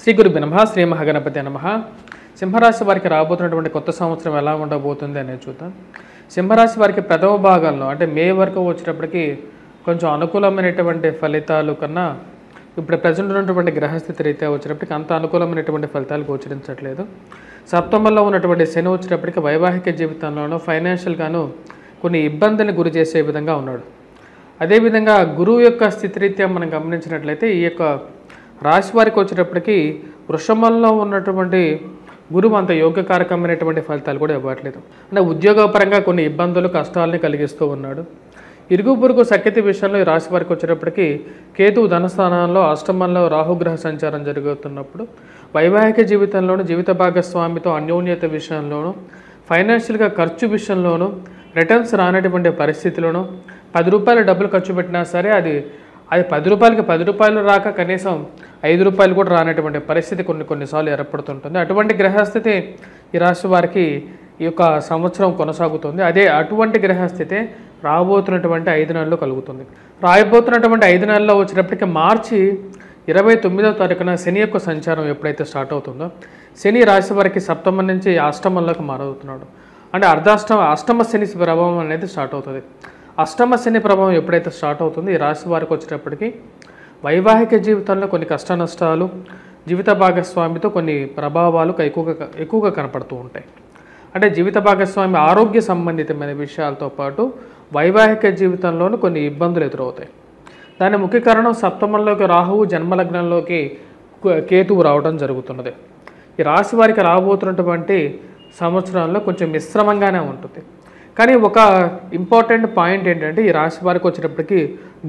శ్రీ గురుభ్యో నమః. శ్రీ మహాగణపతి నమః. సింహరాశి వారికి రాబోతున్నటువంటి కొత్త సంవత్సరం ఎలా ఉండబోతుంది అనేది చూద్దాం. సింహరాశి వారికి ప్రథమ భాగంలో అంటే మే వరకు వచ్చేటప్పటికి కొంచెం అనుకూలమైనటువంటి ఫలితాలు కన్నా ఇప్పుడు ప్రజెంట్ ఉన్నటువంటి గ్రహస్థితి రీత్యా వచ్చేటప్పటికి అంత అనుకూలమైనటువంటి ఫలితాలు గోచరించట్లేదు. సప్తమంలో ఉన్నటువంటి శని వచ్చేటప్పటికి వైవాహిక జీవితంలోనూ ఫైనాన్షియల్గాను కొన్ని ఇబ్బందులను గురి చేసే విధంగా ఉన్నాడు. అదేవిధంగా గురువు యొక్క స్థితిరీత్యా మనం గమనించినట్లయితే ఈ యొక్క రాశి వారికి వచ్చేటప్పటికి వృషభంలో ఉన్నటువంటి గురువు అంత యోగ్యకారకమైనటువంటి ఫలితాలు కూడా ఇవ్వట్లేదు. అంటే ఉద్యోగపరంగా కొన్ని ఇబ్బందులు కష్టాలని కలిగిస్తూ ఉన్నాడు. ఇరుగు పొరుగు సఖ్యత విషయంలో ఈ రాశి వారికి వచ్చేటప్పటికి కేతువు ధనస్థానంలో అష్టమంలో రాహుగ్రహ సంచారం జరుగుతున్నప్పుడు వైవాహిక జీవితంలోనూ జీవిత భాగస్వామితో అన్యోన్యత విషయంలోనూ ఫైనాన్షియల్గా ఖర్చు విషయంలోనూ రిటర్న్స్ రానటువంటి పరిస్థితిలోనూ 10 రూపాయలు డబ్బులు ఖర్చు పెట్టినా సరే అది 10 రూపాయలకి 10 రూపాయలు రాక కనీసం 5 రూపాయలు కూడా రానటువంటి పరిస్థితి కొన్నిసార్లు ఏర్పడుతుంటుంది. అటువంటి గ్రహస్థితి ఈ రాశి వారికి ఈ యొక్క సంవత్సరం కొనసాగుతుంది. అటువంటి గ్రహస్థితి రాబోతున్నటువంటి 5 నెలల్లో కలుగుతుంది. రాబోతున్నటువంటి 5 నెలల్లో వచ్చేటప్పటికి మార్చి 29వ తారీఖున శని యొక్క సంచారం ఎప్పుడైతే స్టార్ట్ అవుతుందో శని రాశి వారికి సప్తమం నుంచి అష్టమంలోకి మారవుతున్నాడు. అంటే అష్టమ శని ప్రభావం అనేది స్టార్ట్ అవుతుంది. అష్టమ శని ప్రభావం ఎప్పుడైతే స్టార్ట్ అవుతుందో ఈ రాశి వారికి వచ్చేటప్పటికి వైవాహిక జీవితంలో కొన్ని కష్ట నష్టాలు జీవిత భాగస్వామితో కొన్ని ప్రభావాలు ఎక్కువగా కనపడుతూ ఉంటాయి. అంటే జీవిత భాగస్వామి ఆరోగ్య సంబంధితమైన విషయాలతో పాటు వైవాహిక జీవితంలోనూ కొన్ని ఇబ్బందులు ఎదురవుతాయి. దాని ముఖ్య కారణం సప్తమంలోకి రాహువు జన్మలగ్నంలోకి కేతువు రావడం జరుగుతున్నది. ఈ రాశి వారికి రాబోతున్నటువంటి సంవత్సరంలో కొంచెం మిశ్రమంగానే ఉంటుంది. కానీ ఒక ఇంపార్టెంట్ పాయింట్ ఏంటంటే ఈ రాశి వారికి వచ్చేటప్పటికి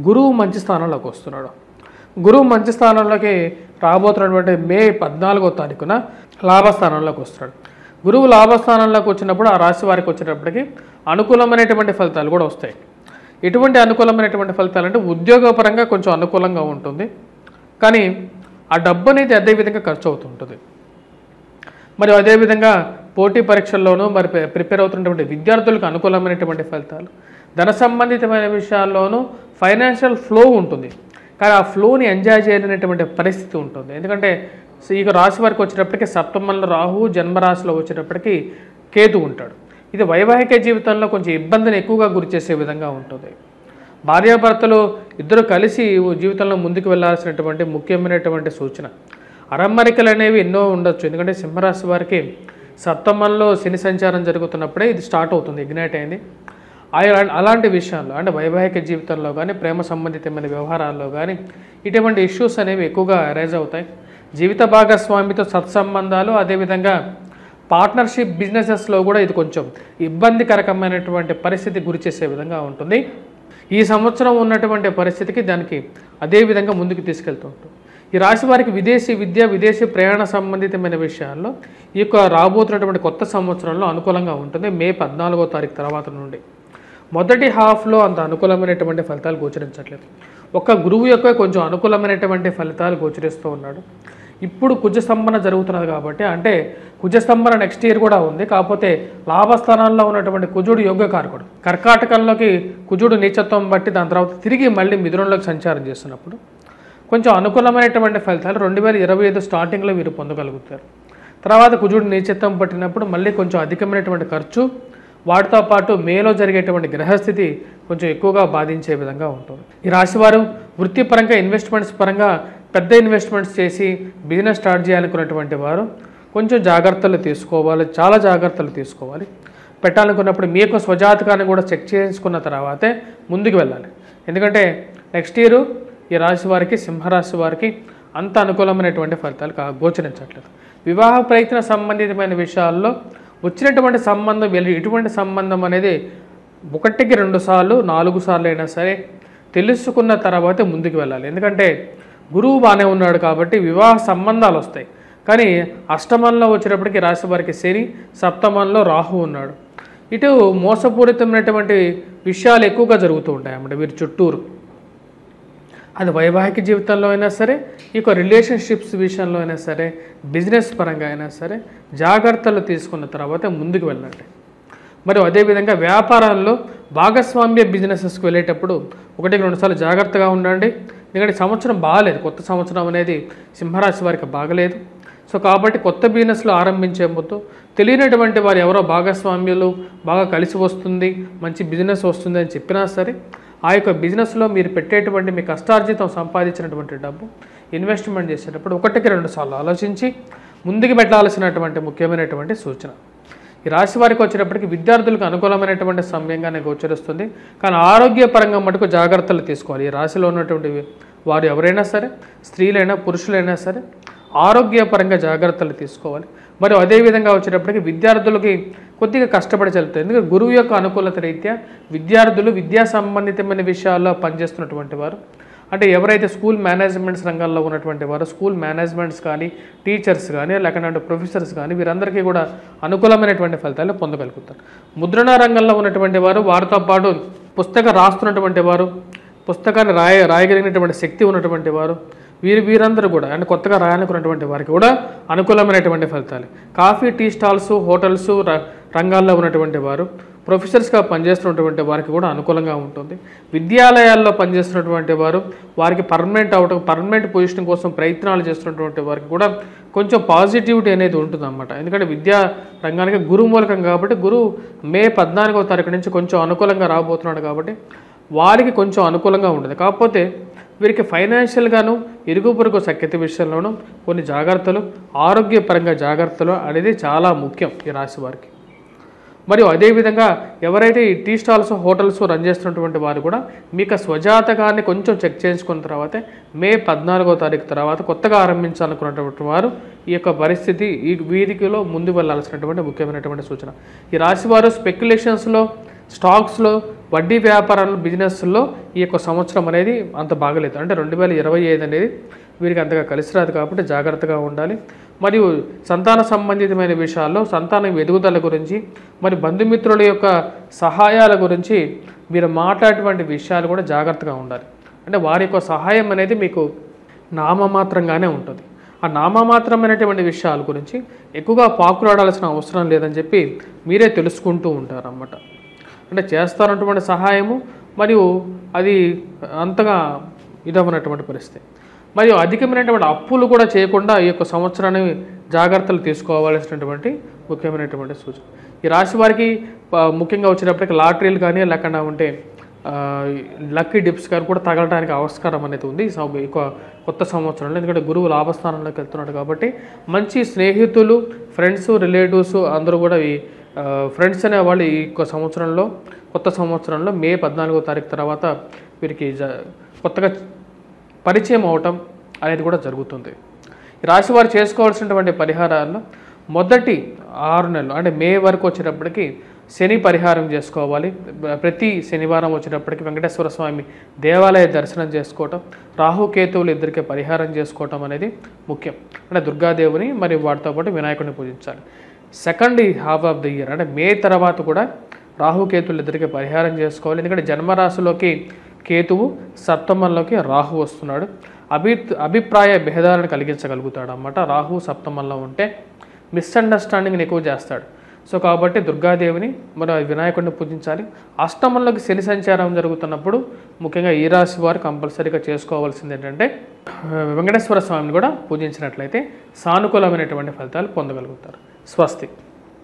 గురువు మంచి స్థానంలోకి వస్తున్నాడు. గురువు మంచి స్థానంలోకి రాబోతున్నటువంటి మే 14వ తారీఖున లాభస్థానంలోకి వస్తున్నాడు. గురువు లాభస్థానంలోకి వచ్చినప్పుడు ఆ రాశి వారికి వచ్చేటప్పటికి అనుకూలమైనటువంటి ఫలితాలు కూడా వస్తాయి. ఎటువంటి అనుకూలమైనటువంటి ఫలితాలు అంటే ఉద్యోగపరంగా కొంచెం అనుకూలంగా ఉంటుంది. కానీ ఆ డబ్బు అనేది అదేవిధంగా ఖర్చు అవుతుంటుంది. మరియు అదేవిధంగా పోటీ పరీక్షల్లోనూ మరి ప్రిపేర్ అవుతున్నటువంటి విద్యార్థులకు అనుకూలమైనటువంటి ఫలితాలు, ధన సంబంధితమైన విషయాల్లోనూ ఫైనాన్షియల్ ఫ్లో ఉంటుంది. కానీ ఆ ఫ్లోని ఎంజాయ్ చేయలేనటువంటి పరిస్థితి ఉంటుంది. ఎందుకంటే ఈ రాశి వారికి వచ్చేటప్పటికి సప్తమంలో రాహు జన్మరాశిలో వచ్చేటప్పటికి కేతు ఉంటాడు. ఇది వైవాహిక జీవితంలో కొంచెం ఇబ్బందిని ఎక్కువగా గురి చేసే విధంగా ఉంటుంది. భార్యాభర్తలు ఇద్దరు కలిసి జీవితంలో ముందుకు వెళ్లాల్సినటువంటి ముఖ్యమైనటువంటి సూచన. అరమరికలు అనేవి ఎన్నో ఉండొచ్చు. ఎందుకంటే సింహరాశి వారికి సప్తమంలో శని సంచారం జరుగుతున్నప్పుడే ఇది స్టార్ట్ అవుతుంది, ఇగ్నైట్ అయింది. అలాంటి విషయాల్లో అంటే వైవాహిక జీవితంలో కానీ ప్రేమ సంబంధితమైన వ్యవహారాల్లో కానీ ఇటువంటి ఇష్యూస్ అనేవి ఎక్కువగా అరైజ్ అవుతాయి. జీవిత భాగస్వామితో సత్సంబంధాలు అదేవిధంగా పార్ట్నర్షిప్ బిజినెసెస్లో కూడా ఇది కొంచెం ఇబ్బందికరకమైనటువంటి పరిస్థితి గురి చేసే విధంగా ఉంటుంది. ఈ సంవత్సరం ఉన్నటువంటి పరిస్థితికి దానికి అదేవిధంగా ముందుకు తీసుకెళ్తూ ఉంటుంది. ఈ రాశి వారికి విదేశీ విద్య విదేశీ ప్రయాణ సంబంధితమైన విషయాల్లో ఈ యొక్క రాబోతున్నటువంటి కొత్త సంవత్సరంలో అనుకూలంగా ఉంటుంది. మే 14వ తారీఖు తర్వాత నుండి మొదటి హాఫ్లో అంత అనుకూలమైనటువంటి ఫలితాలు గోచరించట్లేదు. ఒక గురువు యొక్క కొంచెం అనుకూలమైనటువంటి ఫలితాలు గోచరిస్తూ ఉన్నాడు. ఇప్పుడు కుజస్తంభన జరుగుతున్నది కాబట్టి అంటే కుజస్తంభన నెక్స్ట్ ఇయర్ కూడా ఉంది. కాకపోతే లాభస్థానాల్లో ఉన్నటువంటి కుజుడు యోగకారకుడు కర్కాటకంలోకి కుజుడు నీచత్వం బట్టి దాని తర్వాత తిరిగి మళ్ళీ మిథునంలోకి సంచారం చేస్తున్నప్పుడు కొంచెం అనుకూలమైనటువంటి ఫలితాలు 2025 స్టార్టింగ్లో వీరు పొందగలుగుతారు. తర్వాత కుజుడు నీచత్వం పట్టినప్పుడు మళ్ళీ కొంచెం అధికమైనటువంటి ఖర్చు వాటితో పాటు మేలో జరిగేటువంటి గ్రహస్థితి కొంచెం ఎక్కువగా బాధించే విధంగా ఉంటుంది. ఈ రాశివారు వృత్తిపరంగా ఇన్వెస్ట్మెంట్స్ పరంగా పెద్ద ఇన్వెస్ట్మెంట్స్ చేసి బిజినెస్ స్టార్ట్ చేయాలనుకున్నటువంటి వారు కొంచెం జాగ్రత్తలు తీసుకోవాలి, చాలా జాగ్రత్తలు తీసుకోవాలి. పెట్టాలనుకున్నప్పుడు మీ యొక్క స్వజాతకాన్ని కూడా చెక్ చేసుకున్న తర్వాతే ముందుకు వెళ్ళాలి. ఎందుకంటే నెక్స్ట్ ఇయర్ ఈ రాశి వారికి సింహరాశి వారికి అంత అనుకూలమైనటువంటి ఫలితాలు గోచరించట్లేదు. వివాహ ప్రయత్న సంబంధితమైన విషయాల్లో వచ్చినటువంటి సంబంధం ఇటువంటి సంబంధం అనేది 1కి 2 సార్లు 4 సార్లు అయినా సరే తెలుసుకున్న తర్వాతే ముందుకు వెళ్ళాలి. ఎందుకంటే గురువు బాగానే ఉన్నాడు కాబట్టి వివాహ సంబంధాలు వస్తాయి. కానీ అష్టమంలో వచ్చేటప్పటికి రాశి వారికి శని, సప్తమంలో రాహు ఉన్నాడు. ఇటు మోసపూరితమైనటువంటి విషయాలు ఎక్కువగా జరుగుతూ ఉంటాయి అన్నమాట వీరి చుట్టూరు. అది వైవాహిక జీవితంలో అయినా సరే ఈ రిలేషన్షిప్స్ విషయంలో అయినా సరే బిజినెస్ పరంగా అయినా సరే జాగ్రత్తలు తీసుకున్న తర్వాత ముందుకు వెళ్ళండి. మరియు అదేవిధంగా వ్యాపారాల్లో భాగస్వామ్య బిజినెసెస్కి వెళ్ళేటప్పుడు 1-2 సార్లు జాగ్రత్తగా ఉండండి. ఎందుకంటే సంవత్సరం బాగాలేదు, కొత్త సంవత్సరం అనేది సింహరాశి వారికి బాగలేదు. సో కాబట్టి కొత్త బిజినెస్లు ఆరంభించే ముందు తెలియనటువంటి వారు ఎవరో భాగస్వామ్యులు బాగా కలిసి వస్తుంది, మంచి బిజినెస్ వస్తుంది అని చెప్పినా సరే ఆ యొక్క బిజినెస్లో మీరు పెట్టేటువంటి మీ కష్టార్జితం సంపాదించినటువంటి డబ్బు ఇన్వెస్ట్మెంట్ చేసేటప్పుడు 1-2 సార్లు ఆలోచించి ముందుకు పెట్టాల్సినటువంటి ముఖ్యమైనటువంటి సూచన. ఈ రాశి వారికి వచ్చేటప్పటికి విద్యార్థులకు అనుకూలమైనటువంటి సమయంగానే గోచరిస్తుంది. కానీ ఆరోగ్యపరంగా మటుకు జాగ్రత్తలు తీసుకోవాలి. ఈ రాశిలో ఉన్నటువంటి వారు ఎవరైనా సరే, స్త్రీలైనా పురుషులైనా సరే ఆరోగ్యపరంగా జాగ్రత్తలు తీసుకోవాలి. మరియు అదేవిధంగా వచ్చేటప్పటికి విద్యార్థులకి కొద్దిగా కష్టపడి చదువుతారు. ఎందుకంటే గురువు యొక్క అనుకూలత రీత్యా విద్యార్థులు విద్యా సంబంధితమైన విషయాల్లో పనిచేస్తున్నటువంటి వారు, అంటే ఎవరైతే స్కూల్ మేనేజ్మెంట్స్ రంగాల్లో ఉన్నటువంటి వారు, స్కూల్ మేనేజ్మెంట్స్ కానీ, టీచర్స్ కానీ, లేకపోతే ప్రొఫెసర్స్ కానీ వీరందరికీ కూడా అనుకూలమైనటువంటి ఫలితాలు పొందగలుగుతారు. ముద్రణ రంగంలో ఉన్నటువంటి వారు, వారితో పాటు పుస్తకం రాస్తున్నటువంటి వారు, పుస్తకాన్ని రాయగలిగినటువంటి శక్తి ఉన్నటువంటి వారు, వీరందరూ కూడా అంటే కొత్తగా రాయాలనుకున్నటువంటి వారికి కూడా అనుకూలమైనటువంటి ఫలితాలు. కాఫీ, టీ స్టాల్స్, హోటల్స్ రంగాల్లో ఉన్నటువంటి వారు, ప్రొఫెసర్స్గా పనిచేస్తున్నటువంటి వారికి కూడా అనుకూలంగా ఉంటుంది. విద్యాలయాల్లో పనిచేస్తున్నటువంటి వారు, వారికి పర్మనెంట్ పొజిషన్ కోసం ప్రయత్నాలు చేస్తున్నటువంటి వారికి కూడా కొంచెం పాజిటివిటీ అనేది ఉంటుందన్నమాట. ఎందుకంటే విద్యా రంగానికి గురువు మూలకం కాబట్టి, గురువు మే 14వ తారీఖు నుంచి కొంచెం అనుకూలంగా రాబోతున్నాడు కాబట్టి వారికి కొంచెం అనుకూలంగా ఉంటుంది. కాకపోతే వీరికి ఫైనాన్షియల్గాను, ఇరుగు పొరుగు సఖ్యత విషయంలోనూ కొన్ని జాగ్రత్తలు, ఆరోగ్యపరంగా జాగ్రత్తలు అనేది చాలా ముఖ్యం ఈ రాశి వారికి. మరియు అదేవిధంగా ఎవరైతే ఈ టీ స్టాల్స్, హోటల్స్ రన్ చేస్తున్నటువంటి వారు కూడా మీకు స్వజాతకాన్ని కొంచెం చెక్ చేసుకున్న తర్వాతే మే 14వ తారీఖు తర్వాత కొత్తగా ఆరంభించాలనుకున్నటువంటి వారు ఈ యొక్క పరిస్థితి వీరికిలో ముందు వెళ్ళాల్సినటువంటి ముఖ్యమైనటువంటి సూచన. ఈ రాశి వారు స్పెక్యులేషన్స్లో, స్టాక్స్లో, వడ్డీ వ్యాపారాలు, బిజినెస్లో ఈ యొక్క సంవత్సరం అనేది అంత బాగలేదు. అంటే 2025 అనేది వీరికి అంతగా కలిసి రాదు కాబట్టి జాగ్రత్తగా ఉండాలి. మరియు సంతాన సంబంధితమైన విషయాల్లో సంతానం ఎదుగుదల గురించి, మరి బంధుమిత్రుల యొక్క సహాయాల గురించి మీరు మాట్లాడేటువంటి విషయాలు కూడా జాగ్రత్తగా ఉండాలి. అంటే వారి యొక్క సహాయం అనేది మీకు నామమాత్రంగానే ఉంటుంది. ఆ నామమాత్రమైనటువంటి విషయాల గురించి ఎక్కువగా పాకులాడాల్సిన అవసరం లేదని చెప్పి మీరే తెలుసుకుంటూ ఉంటారన్నమాట. అంటే చేస్తానటువంటి సహాయము మరియు అది అంతగా ఇదవనటువంటి పరిస్థితి. మరియు అధికమైనటువంటి అప్పులు కూడా చేయకుండా ఈ యొక్క సంవత్సరాన్ని జాగ్రత్తలు తీసుకోవాల్సినటువంటి ముఖ్యమైనటువంటి సూచన. ఈ రాశి వారికి ముఖ్యంగా వచ్చేటప్పటికి లాటరీలు కానీ లేకుండా ఉంటే లక్కీ డిప్స్ కానీ కూడా తగలడానికి ఆస్కారం అనేది ఉంది ఈ కొత్త సంవత్సరంలో. ఎందుకంటే గురువు లాభస్థానంలోకి వెళ్తున్నాడు కాబట్టి మంచి స్నేహితులు, ఫ్రెండ్స్, రిలేటివ్స్ అందరూ కూడా ఈ ఫ్రెండ్స్ అనేవాళ్ళు ఈ కొత్త సంవత్సరంలో మే 14వ తారీఖు తర్వాత వీరికి కొత్తగా పరిచయం అవటం అనేది కూడా జరుగుతుంది. ఈ రాశి వారు చేసుకోవాల్సినటువంటి పరిహారాల్లో మొదటి 6 నెలలు అంటే మే వరకు వచ్చేటప్పటికి శని పరిహారం చేసుకోవాలి. ప్రతి శనివారం వచ్చేటప్పటికి వెంకటేశ్వర స్వామి దేవాలయ దర్శనం చేసుకోవటం, రాహుకేతువులు ఇద్దరికి పరిహారం చేసుకోవటం అనేది ముఖ్యం. అంటే దుర్గాదేవిని మరియు వాటితో పాటు వినాయకుడిని పూజించాలి. Second half of the year అంటే మే తర్వాత కూడా రాహుకేతువులు ఇద్దరికి పరిహారం చేసుకోవాలి. ఎందుకంటే జన్మరాశిలోకి కేతువు, సప్తమంలోకి రాహు వస్తున్నాడు. అభిప్రాయ భేదాలను కలిగించగలుగుతాడు అన్నమాట. రాహు సప్తమంలో ఉంటే మిస్అండర్స్టాండింగ్ని ఎక్కువ చేస్తాడు. సో కాబట్టి దుర్గాదేవిని మరి వినాయకుడిని పూజించాలి. అష్టమంలోకి శని సంచారం జరుగుతున్నప్పుడు ముఖ్యంగా ఈ రాశి వారు కంపల్సరీగా చేసుకోవాల్సింది ఏంటంటే వెంకటేశ్వర స్వామిని కూడా పూజించినట్లయితే సానుకూలమైనటువంటి ఫలితాలు పొందగలుగుతారు. స్వస్తి.